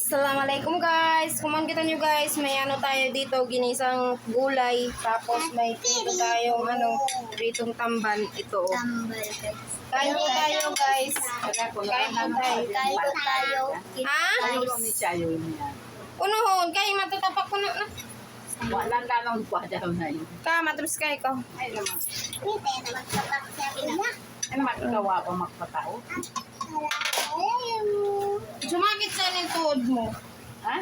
Assalamualaikum guys. Kuman kita nyo guys, may ano tayo dito, ginisang gulay, tapos may dito tayong pritong tamban ito. Tambal guys. Kain po tayo guys. Kain po tayo. Kain po tayo. Ha? Unuhon, kay matutapak ko na. Walang lalong pa daw na yun. Ka, matapos kay ko. Ay naman. Hindi na magsapak sa pina. Ay naman, ikaw pa magpatao. Sumakit sa yung tuhod mo. Ha?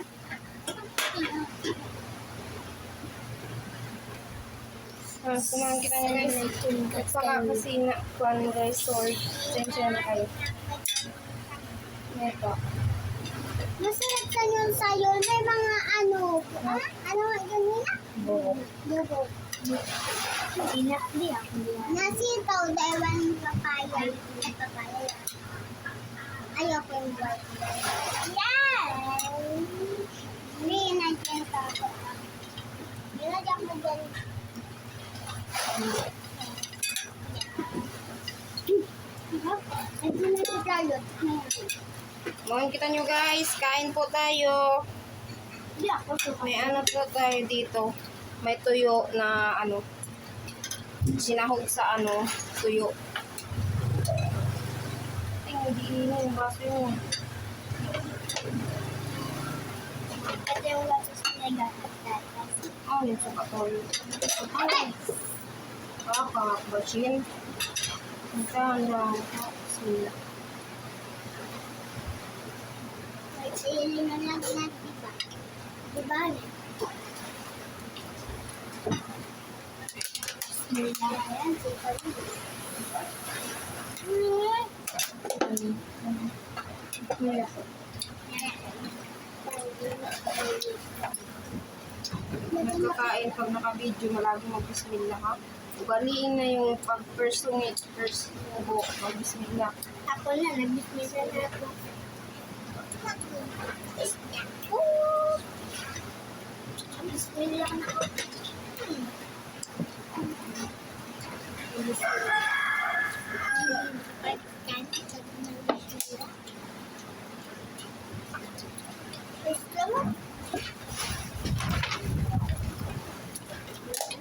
Kumain kita nyo guys. Saka kasi na, kuhan guys, sorry. Sensya na kayo. Ito. Masarap sa yun sa'yo. May mga ano yun nila? Buko. Bubo. Di ako nila. Nasitaw dahil walang papaya. At papaya. Ayoko yung white. Yan! Hindi, nandiyan ka ako. Nilagyan mo dyan. Nandiyan na yung galot. Kumain kita nyo guys, kain po tayo. Hindi ako to. May ano po tayo dito. May tuyo na sinahog sa tuyo. Tingnan, di yung baso yun. Ito yung lasos na nagagat data. Yung sa katoyo. Basin. Ang lang. Bismillah. Nagsiili na lang natin, diba? Diba? Bismillah. Ayan, sipal mo. Bismillah. Nagkakain pag naka-video, malaging mag-bismillah ha. Ugaliin na yung pag-first sungit, first ubo, mag-bismillah. Ako na, nag-bismillah na ako. Bismillah na ako.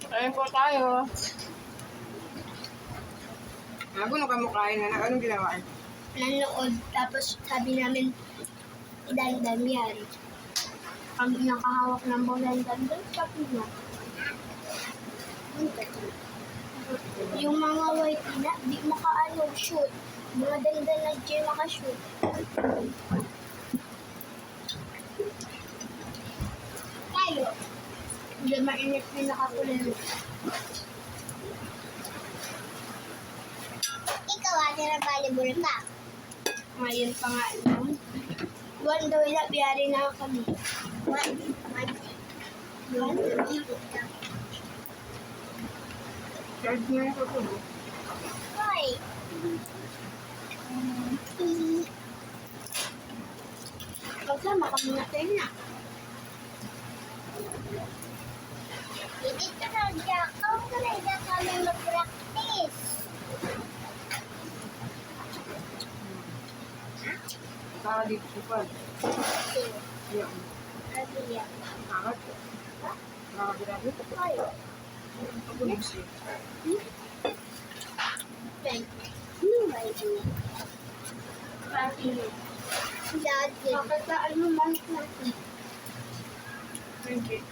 Kain po tayo. Ano ka mo kain na? Anong ginawa? Nanood, tapos sabi namin, idan-dan yari. Kami nakahawak ng bolan-dan doon, sabi niya. Yung mga white na, di maka-shoot. Mga dandan na di maka-shoot. Tayo. Hindi mainit din nakakulan. Ikaw, ate na volleyball ka. Ngayon pa nga yun. One daw ila, biyari na kami. One. Charge mo yung photo mo. Hoy. Pagsama kami na tayo na. Hindi ka na dyan. Kung ka na dyan kami mag-practice. Para dito sa pan. Yan. Ano yan? Angat. Nakakabirado. Tayo. Pagulog siya. Thank you. Ano ba yun? Pati yun. Dati. Kakataan mo man natin. Thank you.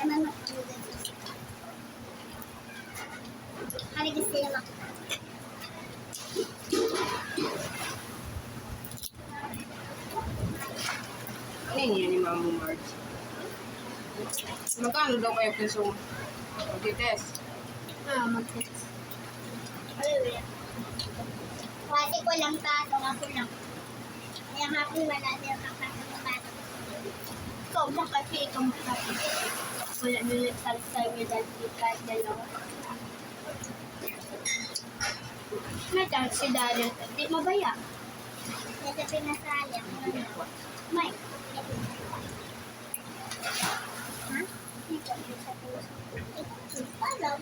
Naman makikita. Hari gusto nila makita. Ano yun ni Mamo Marge? Magkano daw kayo consume? Mag-test. Mag-test. Ano yun? Wati ko lang tato, ako lang. Kaya happy wala din ang kakasama. Ikaw ba kasi ikaw happy? Wala nyo nagsalsay mo dahil kahit dalawa. May chance si Daryl. Di mabaya. Kasi pinasayang. May. Ha? Ikaw yung sa puso. Ikaw alam.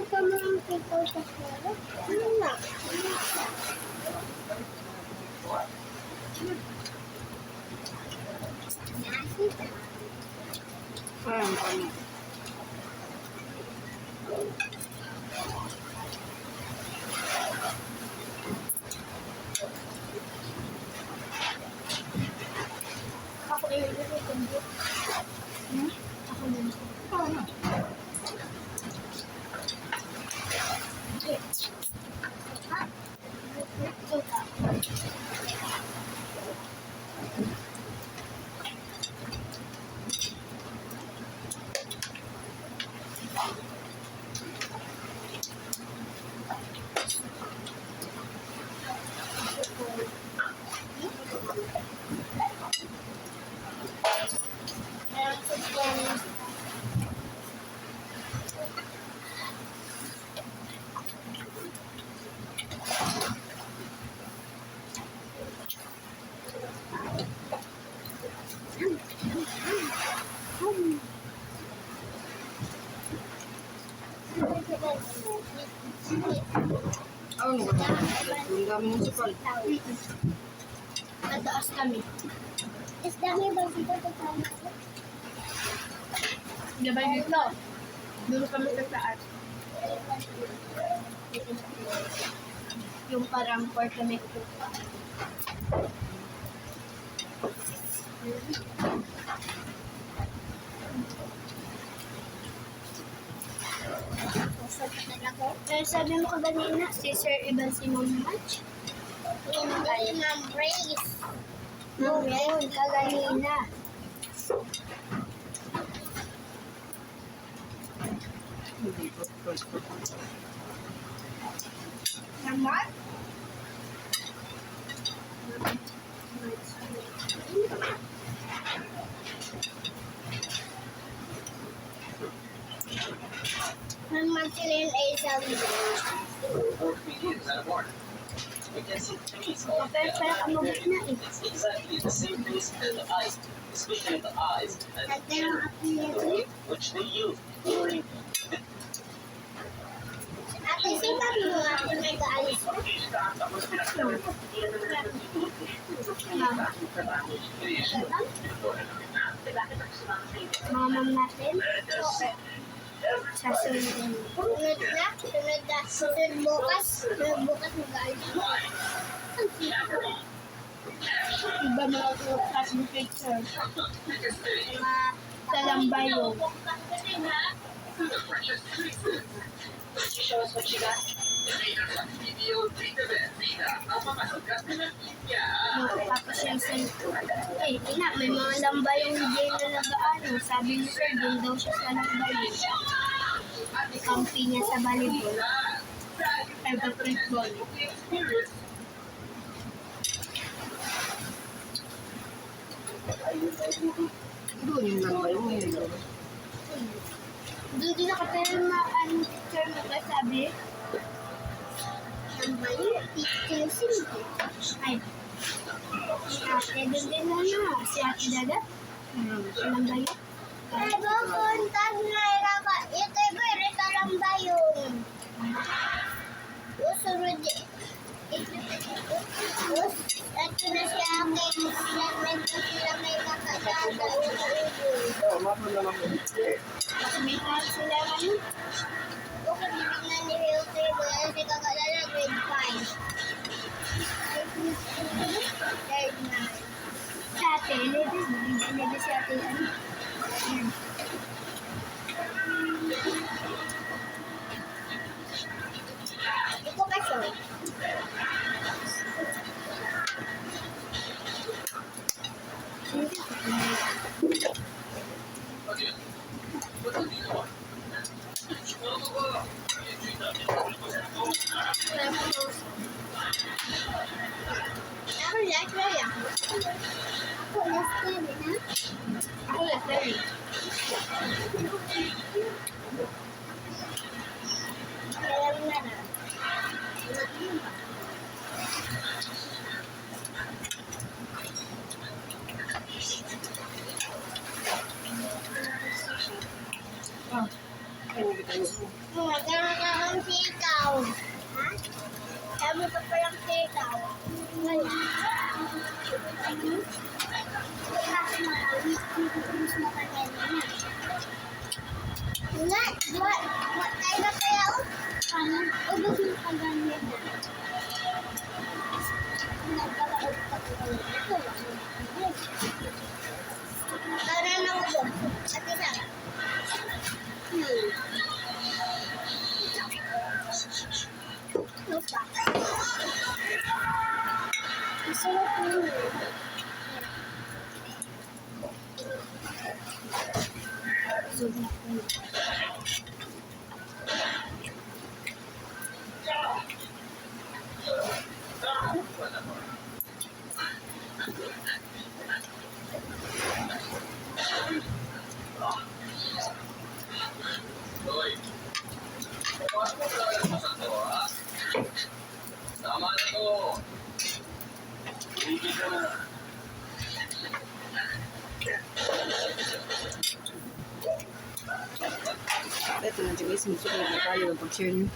ka mo ang people sa pera? Ano na? Parang kami. Ako yung ito. Ako din. Ano ba? Ang dami ng sipal. Mataas kami. Is dami ba dito sa kami? Gabay dito. Doon kami sa taas. Yung parang porta may Pero sabi mo kanina, si Sir Ivan Simon Match? Hindi, Ma'am Grace. No, yun, kaganina. Naman? Naman sila yung ay sabi. Pero parang amabot na eh. It's exactly the same face as the eyes, especially the eyes, Nagkaroon ako nito. which they use during Ate, sipat mo nga ako nag-aalis ko. Mga ma'am natin? Sa sunod. Sunod na? Sunod na? Sunod bukas? Sunod bukas mag-aalis ko. Iba mga class ng picture. Mga Sa lambayo. Show us what you got. tapos yung cellphone. Eh, ina, may mga lamba yung Jay na nag-ano. Sabi ni Sir, doon daw siya sa lambayo. Kampi niya sa volleyball. Ever print ball. Doon yung lambay mo yun. Doon din nakapirma ang teacher mo ka sabi. Lambayo, teacher simple. Ay, si ate doon din na na. Si ate Dada. Lambayo. Pero kontak na iraka. Ito iba irita lambayo. Usurod ito na si akin. Medyo sila may kakaganda. May kahit sila ano. Bukod na ni Hilton. Wala si kakalala grade 5. Third na. Si ate, 11 si ate ano. Ito ka siya. Ako last year yan. Ako last year na. Ako last year. Kaya na na. Magkakaroon Dami pa palang sitaw. Ngayon. Nga, what tayo na kaya o? Ano? Ubus yung kaganyan na. Nagkalaot pa ko ito. Para na ubos. At isa. Lupa. Masarap yun. Hoy. Pasok mo talaga sa santo, ha? Tama na to. Hindi ka na. Ito na guys, masukay na tayo ang pag-share niyo.